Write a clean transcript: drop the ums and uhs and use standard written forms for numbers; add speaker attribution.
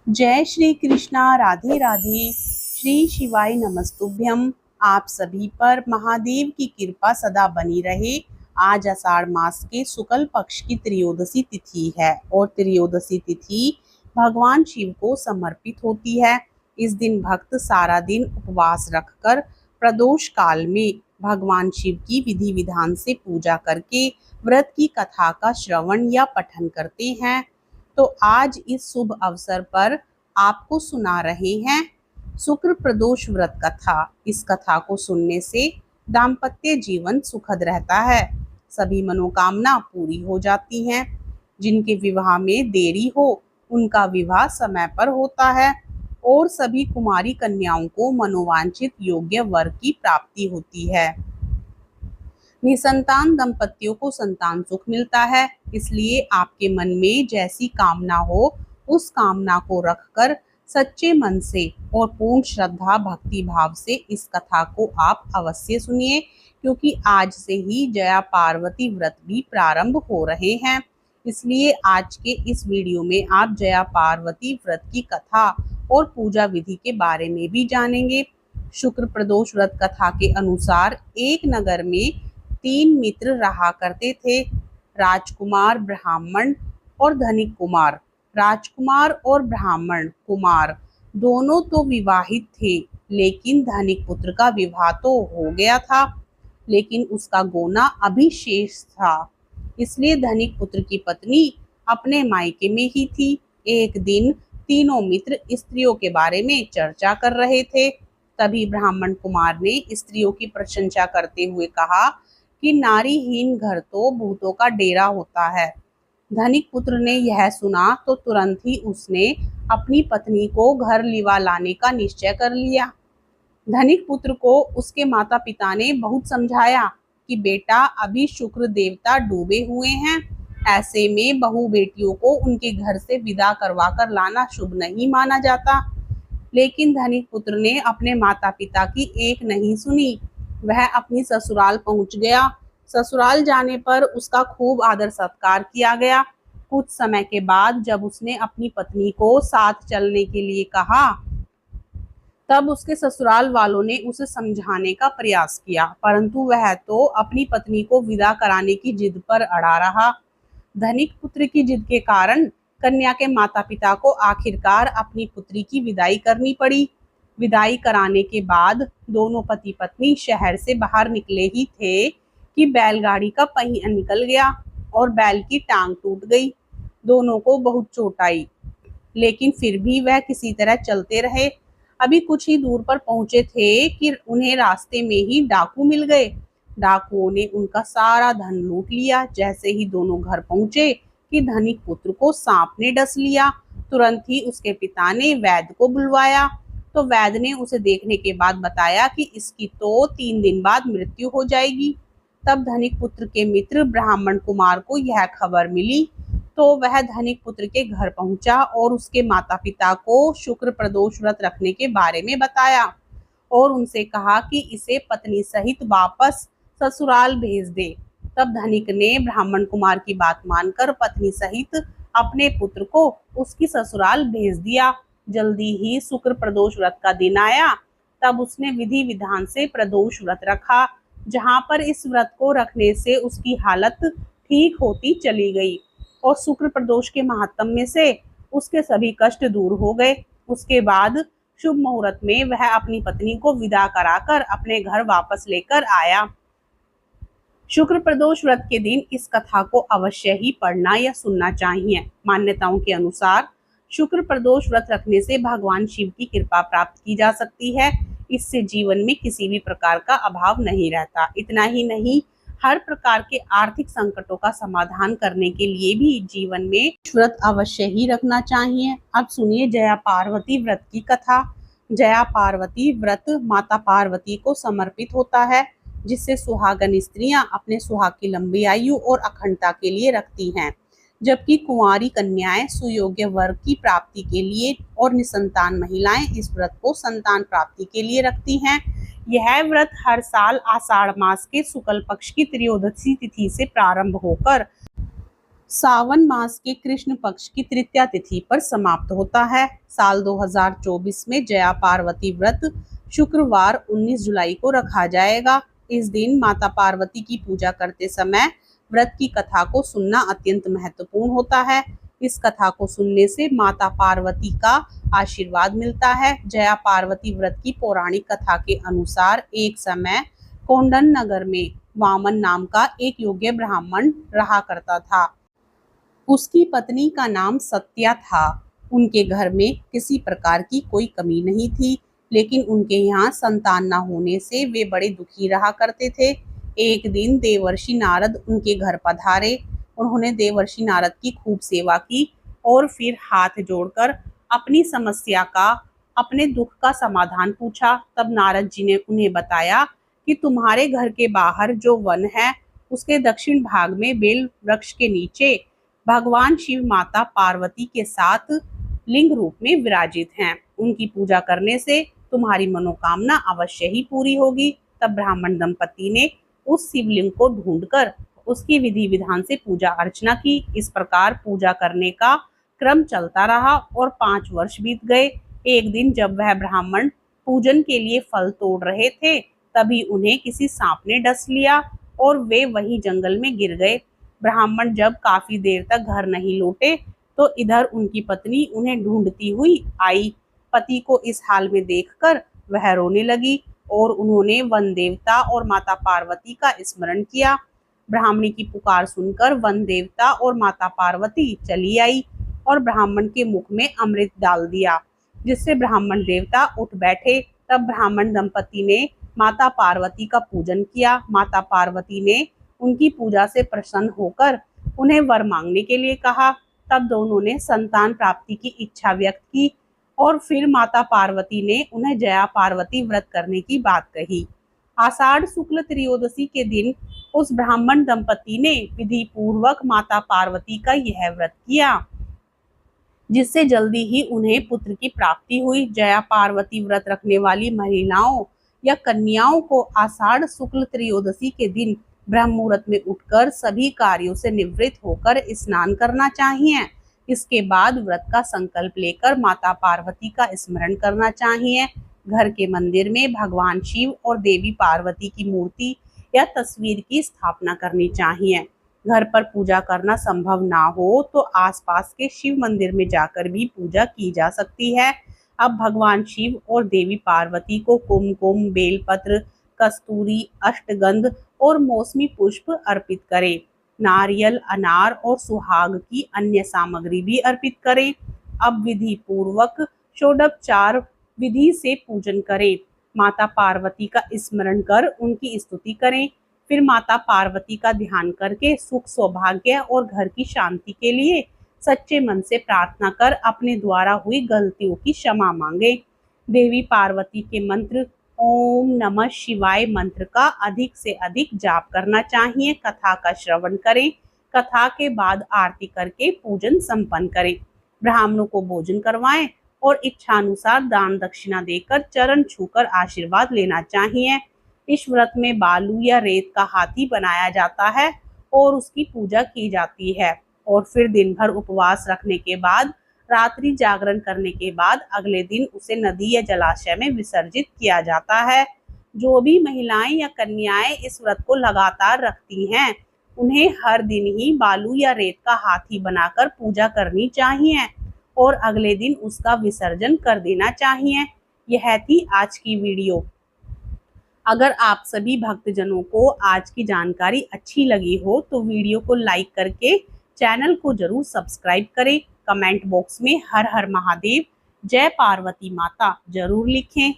Speaker 1: जय श्री कृष्णा, राधे राधे। श्री शिवाय नमस्तुभ्यम। आप सभी पर महादेव की कृपा सदा बनी रहे। आज आषाढ़ मास के शुक्ल पक्ष की त्रयोदशी तिथि है और त्रयोदशी तिथि भगवान शिव को समर्पित होती है। इस दिन भक्त सारा दिन उपवास रखकर प्रदोष काल में भगवान शिव की विधि विधान से पूजा करके व्रत की कथा का श्रवण या पठन करते हैं। तो आज इस शुभ अवसर पर आपको सुना रहे हैं शुक्र प्रदोष व्रत कथा। इस कथा को सुनने से दाम्पत्य जीवन सुखद रहता है, सभी मनोकामना पूरी हो जाती हैं। जिनके विवाह में देरी हो उनका विवाह समय पर होता है और सभी कुमारी कन्याओं को मनोवांछित योग्य वर की प्राप्ति होती है। निसंतान दंपतियों को संतान सुख मिलता है। इसलिए आपके मन में जैसी कामना हो उस कामना को रखकर सच्चे मन से और पूर्ण श्रद्धा भक्ति भाव से इस कथा को आप अवश्य सुनिए, क्योंकि आज से ही जया पार्वती व्रत भी प्रारंभ हो रहे हैं। इसलिए आज के इस वीडियो में आप जया पार्वती व्रत की कथा और पूजा विधि के बारे में भी जानेंगे। शुक्र प्रदोष व्रत कथा के अनुसार एक नगर में 3 मित्र रहा करते थे, राजकुमार, ब्राह्मण और धनिक कुमार। राजकुमार और ब्राह्मण कुमार दोनों तो विवाहित थे, लेकिन धनिक पुत्र का विवाह तो हो गया था, लेकिन उसका गोना अभी शेष था। इसलिए धनिक पुत्र की पत्नी अपने मायके में ही थी। एक दिन तीनों मित्र स्त्रियों के बारे में चर्चा कर रहे थे। तभी ब्राह्मण कुमार ने स्त्रियों की प्रशंसा करते हुए कहा कि नारीहीन घर तो भूतों का डेरा होता है। धनिक पुत्र ने यह सुना तो तुरंत ही उसने अपनी पत्नी को घर लिवा लाने का निश्चय कर लिया। धनिक पुत्र को उसके माता पिता ने बहुत समझाया कि बेटा, अभी शुक्र देवता डूबे हुए हैं, ऐसे में बहू बेटियों को उनके घर से विदा करवा कर लाना शुभ नहीं माना जाता। लेकिन धनिक पुत्र ने अपने माता पिता की एक नहीं सुनी। वह अपनी ससुराल पहुंच गया। ससुराल जाने पर उसका खूब आदर सत्कार किया गया। कुछ समय के बाद जब उसने अपनी पत्नी को साथ चलने के लिए कहा, तब उसके ससुराल वालों ने उसे समझाने का प्रयास किया, परंतु वह तो अपनी पत्नी को विदा कराने की जिद पर अड़ा रहा। धनिक पुत्र की जिद के कारण कन्या के माता पिता को आखिरकार अपनी पुत्री की विदाई करनी पड़ी। विदाई कराने के बाद दोनों पति पत्नी शहर से बाहर निकले ही थे कि बैलगाड़ी का पहिया निकल गया और बैल की टांग टूट गई। दोनों को बहुत चोट आई, लेकिन फिर भी वह किसी तरह चलते रहे। अभी कुछ ही दूर पर पहुंचे थे कि उन्हें रास्ते में ही डाकू मिल गए। डाकुओं ने उनका सारा धन लूट लिया। जैसे ही दोनों घर पहुंचे कि धनिक पुत्र को सांप ने डस लिया। तुरंत ही उसके पिता ने वैद्य को बुलवाया, तो वैद्य ने उसे देखने के बाद बताया कि इसकी तो 3 दिन बाद मृत्यु हो जाएगी। तब धनिक पुत्र के मित्र ब्राह्मण कुमार को यह खबर मिली, तो वह धनिक पुत्र के घर पहुंचा और उसके माता पिता को शुक्र प्रदोष व्रत रखने के बारे में बताया और उनसे कहा कि इसे पत्नी सहित वापस ससुराल भेज दे। तब धनिक ने ब्राह्मण कुमार की बात मानकर पत्नी सहित अपने पुत्र को उसकी ससुराल भेज दिया। जल्दी ही शुक्र प्रदोष व्रत का दिन आया। तब उसने विधि विधान से प्रदोष व्रत रखा, जहां पर इस व्रत को रखने से उसकी हालत ठीक होती चली गई और शुक्र प्रदोष के महात्म्य में से उसके सभी कष्ट दूर हो गए। उसके बाद शुभ मुहूर्त में वह अपनी पत्नी को विदा कराकर अपने घर वापस लेकर आया। शुक्र प्रदोष व्रत के दिन इस कथा को अवश्य ही पढ़ना या सुनना चाहिए। मान्यताओं के अनुसार शुक्र प्रदोष व्रत रखने से भगवान शिव की कृपा प्राप्त की जा सकती है। इससे जीवन में किसी भी प्रकार का अभाव नहीं रहता। इतना ही नहीं, हर प्रकार के आर्थिक संकटों का समाधान करने के लिए भी जीवन में व्रत अवश्य ही रखना चाहिए। अब सुनिए जया पार्वती व्रत की कथा। जया पार्वती व्रत माता पार्वती को समर्पित होता है, जिससे सुहागन स्त्रियां अपने सुहाग की लंबी आयु और अखंडता के लिए रखती हैं, जबकि कुंवारी कन्याएं सुयोग्य वर की प्राप्ति के लिए और निसंतान महिलाएं इस व्रत को संतान प्राप्ति के लिए रखती हैं। यह व्रत हर साल आषाढ़ मास के शुक्ल पक्ष की त्रयोदशी तिथि से प्रारंभ होकर सावन मास के कृष्ण पक्ष की तृतीया तिथि पर समाप्त होता है। साल 2024 में जया पार्वती व्रत शुक्रवार 19 जुलाई को रखा जाएगा। इस दिन माता पार्वती की पूजा करते समय व्रत की कथा को सुनना अत्यंत महत्वपूर्ण होता है। इस कथा को सुनने से माता पार्वती का आशीर्वाद मिलता है। जया पार्वती व्रत की पौराणिक कथा के अनुसार एक समय कोंडन नगर में वामन नाम का एक योग्य ब्राह्मण रहा करता था। उसकी पत्नी का नाम सत्या था। उनके घर में किसी प्रकार की कोई कमी नहीं थी, लेकिन उनके यहाँ संतान न होने से वे बड़े दुखी रहा करते थे। एक दिन देवर्षि नारद उनके घर पधारे। उन्होंने देवर्षि नारद की खूब सेवा की और फिर हाथ जोड़कर अपनी समस्या का, अपने दुख का समाधान पूछा। तब नारद जी ने उन्हें बताया कि तुम्हारे घर के बाहर जो वन है, उसके दक्षिण भाग में बेल वृक्ष के नीचे भगवान शिव माता पार्वती के साथ लिंग रूप में विराजित हैं। उनकी पूजा करने से तुम्हारी मनोकामना अवश्य ही पूरी होगी। तब ब्राह्मण दंपति ने उस शिवलिंग को ढूंढकर उसकी विधि विधान से पूजा अर्चना की। इस प्रकार पूजा करने का क्रम चलता रहा और 5 वर्ष बीत गए। एक दिन जब वह ब्राह्मण पूजन के लिए फल तोड़ रहे थे, तभी उन्हें किसी सांप ने डस लिया और वे वहीं जंगल में गिर गए। ब्राह्मण जब काफी देर तक घर नहीं लौटे, तो इधर उनकी पत्नी उन्हें ढूंढती हुई आई। पति को इस हाल में देखकर वह रोने लगी और उन्होंने वन देवता और माता पार्वती का स्मरण किया। ब्राह्मणी की पुकार सुनकर वन देवता और माता पार्वती चली आई और ब्राह्मण के मुख में अमृत डाल दिया, जिससे ब्राह्मण देवता उठ बैठे। तब ब्राह्मण दंपति ने माता पार्वती का पूजन किया। माता पार्वती ने उनकी पूजा से प्रसन्न होकर उन्हें वर मांगने के लिए कहा। तब दोनों ने संतान प्राप्ति की इच्छा व्यक्त की और फिर माता पार्वती ने उन्हें जया पार्वती व्रत करने की बात कही। आषाढ़ शुक्ल त्रयोदशी के दिन उस ब्राह्मण दंपति ने विधि पूर्वक माता पार्वती का यह व्रत किया, जिससे जल्दी ही उन्हें पुत्र की प्राप्ति हुई। जया पार्वती व्रत रखने वाली महिलाओं या कन्याओं को आषाढ़ शुक्ल त्रयोदशी के दिन ब्रह्म मुहूर्त में उठकर सभी कार्यों से निवृत्त होकर स्नान करना चाहिए। इसके बाद व्रत का संकल्प लेकर माता पार्वती का स्मरण करना चाहिए। घर के मंदिर में भगवान शिव और देवी पार्वती की मूर्ति या तस्वीर की स्थापना करनी चाहिए। घर पर पूजा करना संभव ना हो तो आसपास के शिव मंदिर में जाकर भी पूजा की जा सकती है। अब भगवान शिव और देवी पार्वती को कुमकुम, बेलपत्र, कस्तूरी, अष्टगंध और मौसमी पुष्प अर्पित करें। नारियल, अनार और सुहाग की अन्य सामग्री भी अर्पित करें। अब विधि पूर्वक षोडोपचार विधि से पूजन करें। माता पार्वती का स्मरण कर उनकी स्तुति करें। फिर माता पार्वती का ध्यान करके सुख, सौभाग्य और घर की शांति के लिए सच्चे मन से प्रार्थना कर अपने द्वारा हुई गलतियों की क्षमा मांगे। देवी पार्वती के मंत्र ओम नमः शिवाय मंत्र का अधिक से अधिक जाप करना चाहिए। कथा का श्रवण करें। कथा के बाद आरती करके पूजन संपन्न करें। ब्राह्मणों को भोजन करवाएं और इच्छानुसार दान दक्षिणा देकर चरण छूकर आशीर्वाद लेना चाहिए। इस व्रत में बालू या रेत का हाथी बनाया जाता है और उसकी पूजा की जाती है और फिर दिन भर उपवास रखने के बाद, रात्रि जागरण करने के बाद अगले दिन उसे नदी या जलाशय में विसर्जित किया जाता है। जो भी महिलाएं या कन्याएं इस व्रत को लगातार रखती हैं, उन्हें हर दिन ही बालू या रेत का हाथी बनाकर पूजा करनी चाहिए और अगले दिन उसका विसर्जन कर देना चाहिए। यह थी आज की वीडियो। अगर आप सभी भक्तजनों को आज की जानकारी अच्छी लगी हो तो वीडियो को लाइक करके चैनल को जरूर सब्सक्राइब करें। कमेंट बॉक्स में हर हर महादेव, जय पार्वती माता जरूर लिखें।